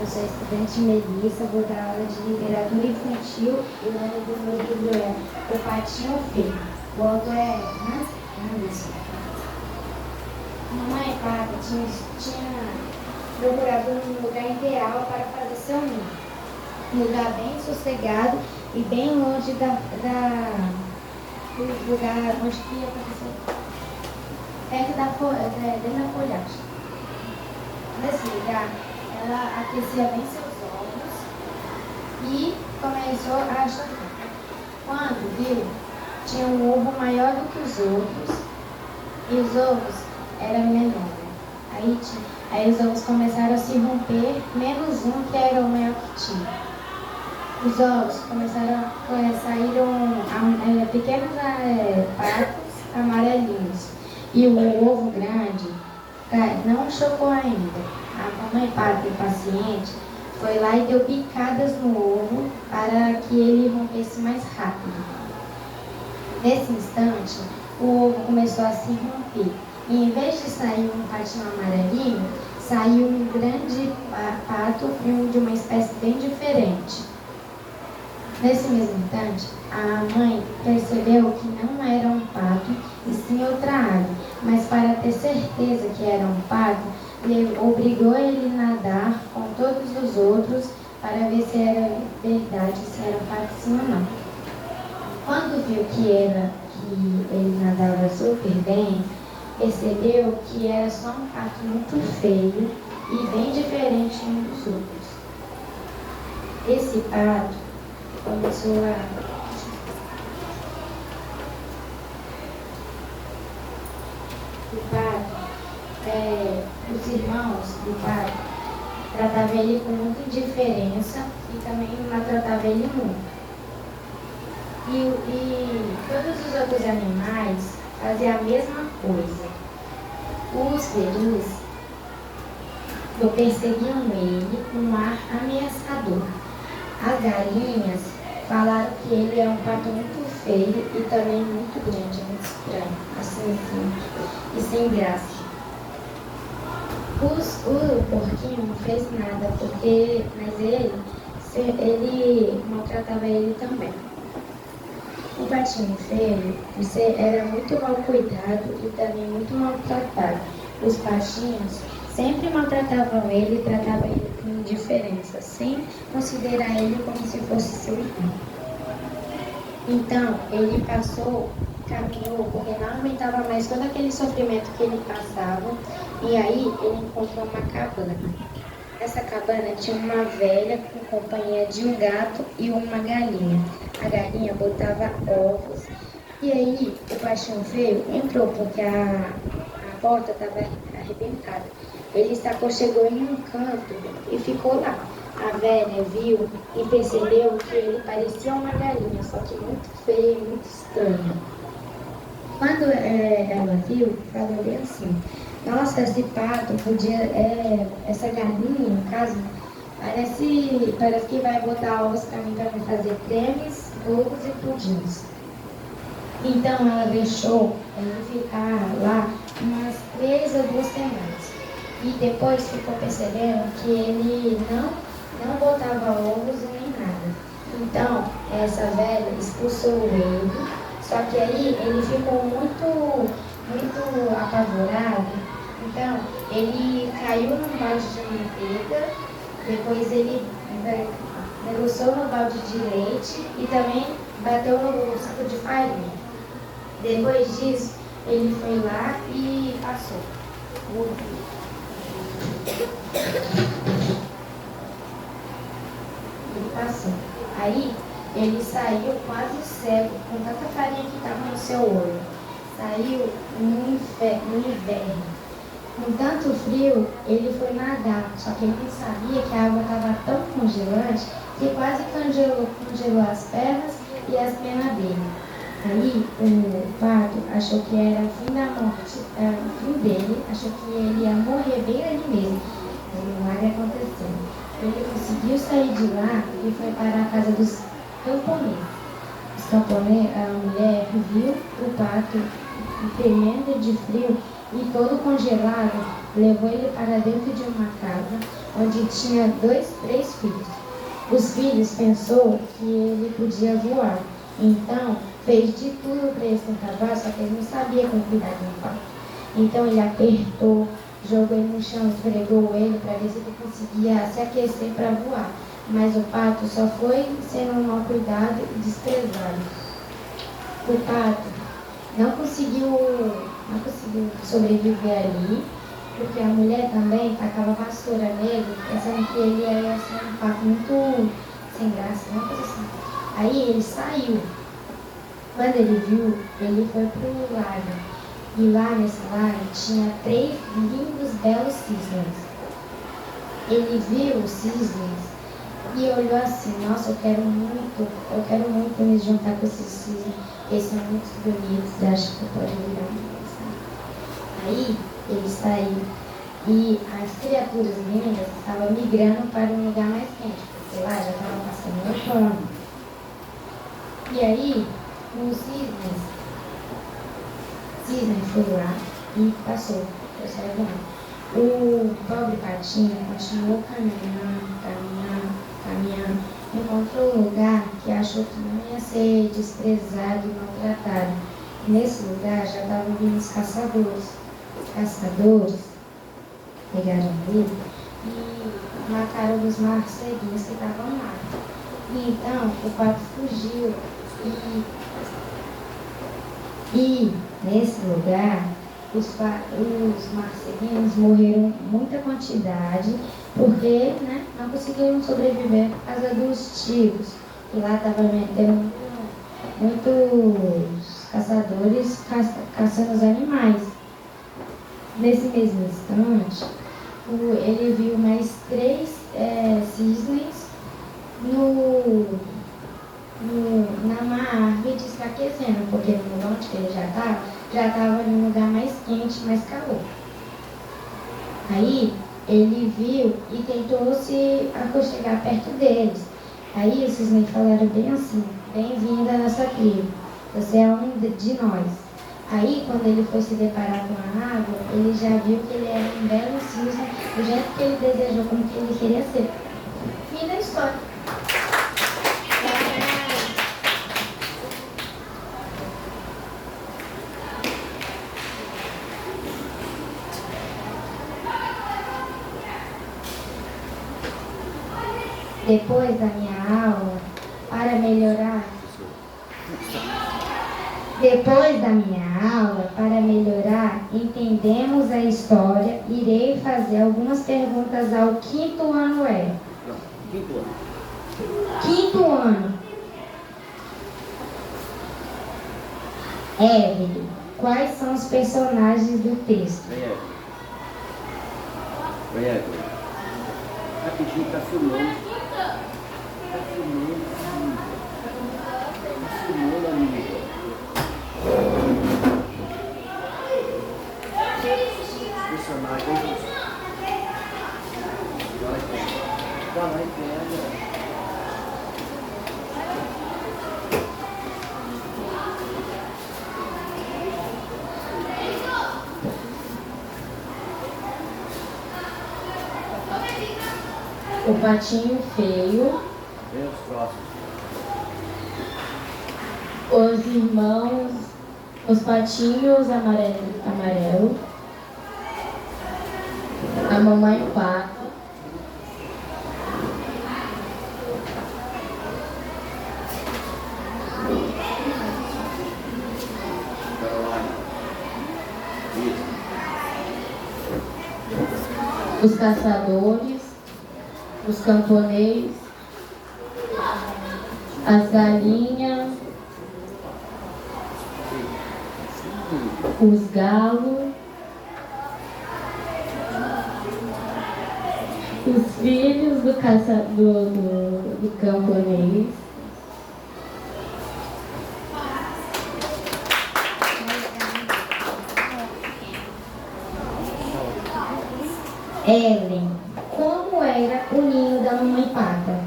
Eu sou estudante Melissa, vou dar aula de literatura infantil e o nome do meu livro é O Patinho Feio. O autor é Anderson. Mamãe e papai tinha procurado um lugar ideal para fazer seu ninho. Um lugar bem sossegado e bem longe do lugar onde que ia acontecer. Perto da folhagem. Nesse lugar, ela aquecia bem seus ovos e começou a chocar. Quando viu, tinha um ovo maior do que os outros e os ovos eram menores. Aí os ovos começaram a se romper, menos um que era o maior que tinha. Os ovos saíram pequenos patos amarelinhos e o ovo grande não chocou ainda. A mamãe pato, impaciente, foi lá e deu picadas no ovo para que ele rompesse mais rápido. Nesse instante, o ovo começou a se romper e em vez de sair um patinho amarelinho, saiu um grande pato de uma espécie bem diferente. Nesse mesmo instante, a mãe percebeu que não era um pato e sim outra ave, mas para ter certeza que era um pato, obrigou ele a nadar com todos os outros para ver se era verdade, se era um pato sim ou não. Quando viu que ele nadava super bem, percebeu que era só um pato muito feio e bem diferente um dos outros. Esse pato começou a os irmãos do pato tratavam ele com muita indiferença e também maltratavam ele muito. E todos os outros animais faziam a mesma coisa. Os perus perseguiam ele com um ar ameaçador. As galinhas falaram que ele é um pato muito feio e também muito grande, muito estranho, assim, e sem graça. O porquinho não fez nada, mas ele maltratava ele também. O patinho feio era muito mal cuidado e também muito maltratado. Os patinhos sempre maltratavam ele e tratavam ele com indiferença, sem considerar ele como se fosse seu irmão. Então, ele caminhou, porque não aguentava mais todo aquele sofrimento que ele passava, e aí ele encontrou uma cabana. Nessa cabana tinha uma velha com companhia de um gato e uma galinha. A galinha botava ovos, e aí o patinho feio entrou, porque a porta estava arrebentada. Ele se aconchegou em um canto e ficou lá. A velha viu e percebeu que ele parecia uma galinha, só que muito feia e muito estranha. Quando ela viu, falou bem assim: nossa, esse pato essa galinha, no caso, parece que vai botar ovos para mim fazer cremes, bolos e pudins. Então ela deixou ele ficar lá umas 3 ou 2 semanas. E depois ficou percebendo que ele não botava ovos nem nada. Então, essa velha expulsou ele, só que aí ele ficou muito, muito apavorado. Então, ele caiu num balde de manteiga, depois ele negociou no balde de leite e também bateu no saco de farinha. Depois disso, ele foi lá e passou. Ele passou. Aí ele saiu quase cego, com tanta farinha que estava no seu olho. Saiu no inverno. Com tanto frio, ele foi nadar, só que ele não sabia que a água estava tão congelante que quase congelou as pernas e as penas dele. Aí o pato achou que era o fim da morte, era o fim dele, achou que ele ia morrer bem ali mesmo. E nada aconteceu. Ele conseguiu sair de lá e foi para a casa dos camponeses. A mulher viu o pato tremendo de frio e todo congelado, levou ele para dentro de uma casa onde tinha três filhos. Os filhos pensou que ele podia voar, então fez de tudo para ele se acabar, só que ele não sabia como cuidar de um pato. Então ele apertou, jogou ele no chão, esfregou ele para ver se ele conseguia se aquecer para voar. Mas o pato só foi sendo mal cuidado e desprezado. O pato não conseguiu sobreviver ali, porque a mulher também tacava vassoura nele, pensando que ele ia ser um pato muito sem graça, uma coisa assim. Aí ele saiu. Quando ele viu, ele foi pro lago. E lá nesse lago tinha 3 lindos, belos cisnes. Ele viu os cisnes e olhou assim: nossa, eu quero muito me juntar com esses cisnes. Eles são muito bonitos, acho que pode virar uma. Aí ele saiu e as criaturas lindas estavam migrando para um lugar mais quente, porque lá já estava passando o outono. E aí, o cisne foi lá e passou, foi saiu voando. O pobre patinho continuou caminhando, encontrou um lugar que achou que não ia ser desprezado e maltratado. Nesse lugar já estavam vindo os caçadores. Os caçadores pegaram ele e mataram os morceguinhos que estavam lá. E então o pato fugiu e nesse lugar os morceguinhos morreram em muita quantidade, porque não conseguiram sobreviver por causa dos tiros. E lá estava metendo muitos caçadores caçando os animais. Nesse mesmo instante, ele viu mais 3 cisnes numa árvore desfaquecendo, porque no lugar onde ele já estava em um lugar mais quente, mais calor. Aí ele viu e tentou se aconchegar perto deles. Aí os cisnes falaram bem assim: bem-vindo à nossa tribo, você é um de nós. Aí quando ele foi se deparar com a água, ele já viu que ele era um belo cisne, do jeito que ele desejou, como que ele queria ser. Fim da história. Depois da minha aula, para melhorar, entendemos a história, irei fazer algumas perguntas ao 5º ano E. Quinto ano. Evelyn, quais são os personagens do texto? Oi, Evelyn. Rapidinho, tá filmando. Tá filmando, amiga. Os personagens. Vai lá e pega. O patinho feio, Vem os próximos. os irmãos, os patinhos amarelo, a mamãe pato, os caçadores, os camponeses, as galinhas, os galos, os filhos do caçador do camponês, Ellen, como era o ninho da mamãe pata?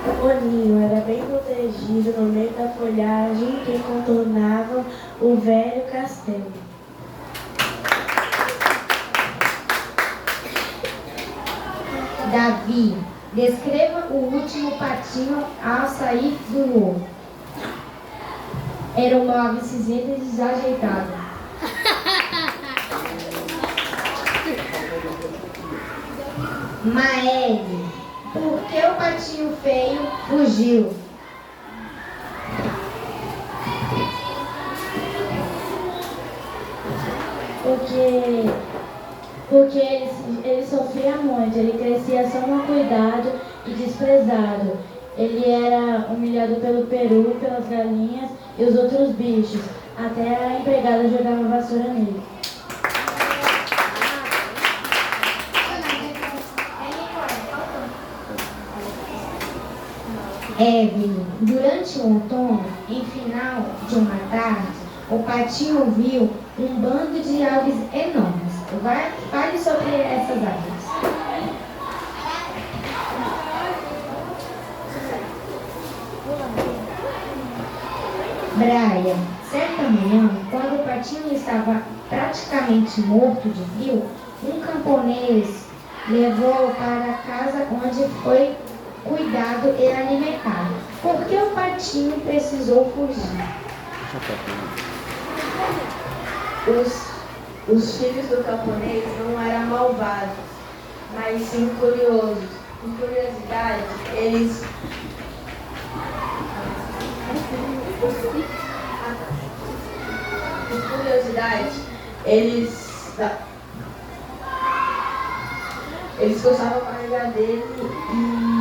O ninho era bem protegido no meio da folhagem que contornava o velho castelo. Davi, descreva o último patinho ao sair do ovo. Era um móvel cinzento e desajeitado. Maele, por que o patinho feio fugiu? Porque ele sofria muito, ele crescia só mal cuidado e desprezado. Ele era humilhado pelo peru, pelas galinhas e os outros bichos. Até a empregada jogava vassoura nele. Evelyn, durante o outono, em final de uma tarde, o patinho viu um bando de aves enormes. Fale sobre essas aves. Brian, certa manhã, quando o patinho estava praticamente morto de frio, um camponês levou-o para a casa onde foi cuidado e alimentado. Por que o patinho precisou fugir? Os filhos do camponês não eram malvados, mas sim curiosos. Com curiosidade, eles gostavam de carregar dele e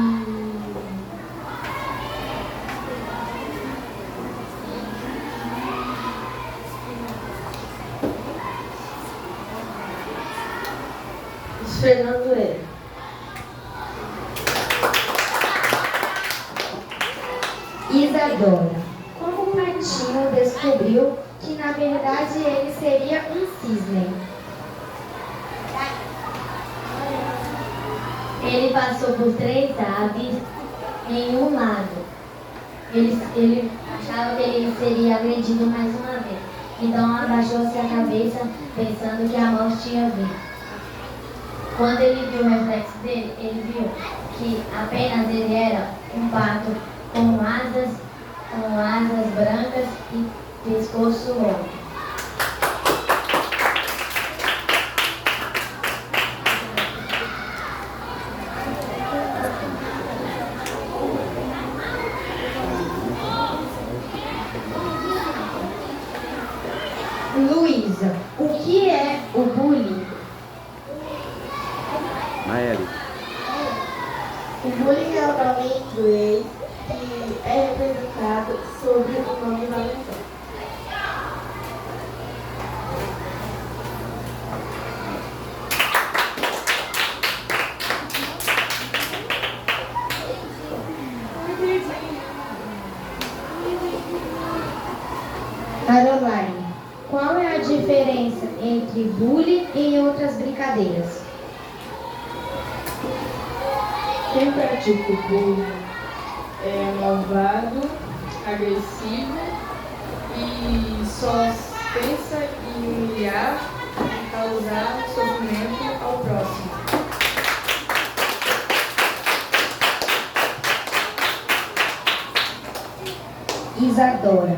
esfregando ele. Isadora, como o patinho descobriu que na verdade ele seria um cisne? Ele passou por 3 aves em um lago. Ele achava que ele seria agredido mais uma vez. Então abaixou-se a cabeça, pensando que a morte ia vir. Quando ele viu o reflexo dele, ele viu que apenas ele era um pato com asas brancas e pescoço longo. Luísa, o que é o bullying? Maeli. O bullying é o nome em inglês que é representado sobre o nome valentão. Caroline, qual é a diferença entre bullying e outras brincadeiras? Quem pratica o bullying é malvado, agressivo e só pensa em humilhar e causar sofrimento ao próximo. Isadora,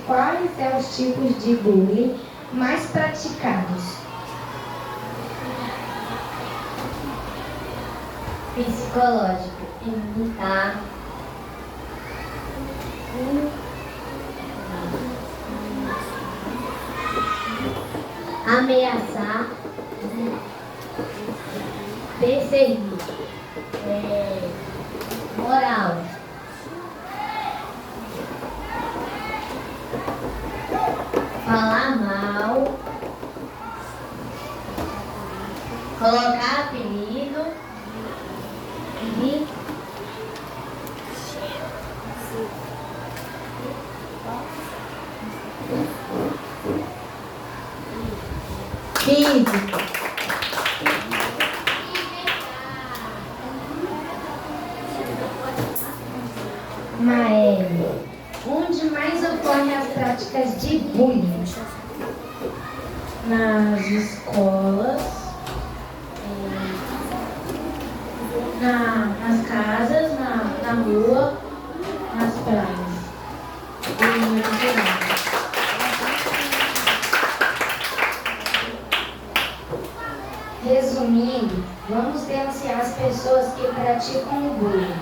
quais são os tipos de bullying mais praticados? Psicológico, imitar, ameaçar, perseguir, moral, falar mal, colocar apelido e físico. práticas de bullying? Nas escolas, nas casas, na rua, nas praias e no geral. Resumindo, vamos denunciar as pessoas que praticam o bullying,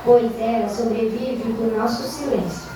pois elas sobrevivem do nosso silêncio.